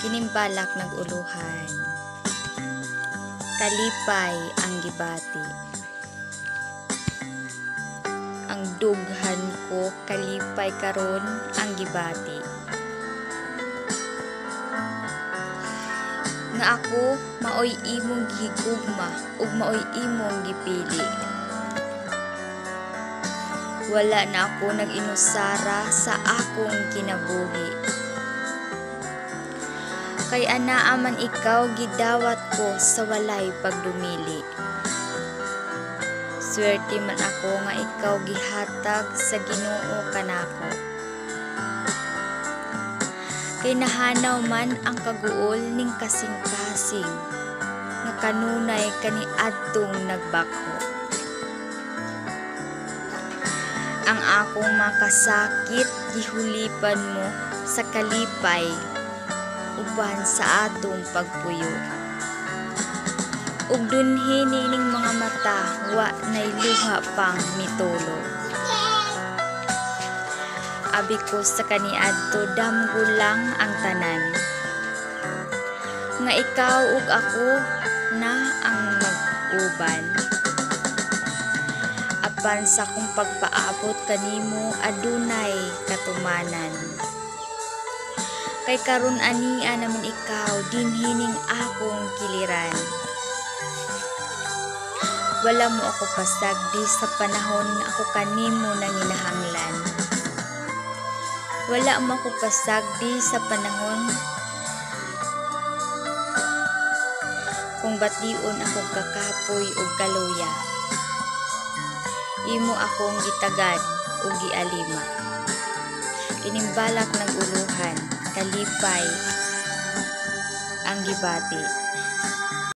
Kinimbalak naguluhan, kalipay ang gibati. Ang dughan ko kalipay karon ang gibati. Nga ako maoy imong gigugma ug maoy imong gipili. Wala na ako nag-inusara sa akong kinabuhi. Kay anaa man ikaw gidawat ko sa walay pagdumili. Swerte man ako nga ikaw gihatag sa Ginoo kanako. Kay nahanaw man ang kaguol ning kasing-kasing nga kanunay kaniadtong nagbako. Ang akong makasakit gihulipan mo sa kalipay uban sa atong pagpuyo. Ug dunhi nining mga mata wa nay luha pang mitulo. Abi ko sa kaniadto damgo lang ang tanan. Nga ikaw ug ako na ang mag-uban. Apan sa kong pagpaabot kanimo adunay katumanan. Kay karon ania naman ikaw dinhining akong kiliran. Wala mo ako pasagdi sa panahon ako kanimo nanginahanglan. Wala mo ako pasagdi sa panahon kung bation ako kakapoy ug kaluya. Imo akong gitagad ug gialima. Kinimbalak naguluhan, kalipay ang gibati.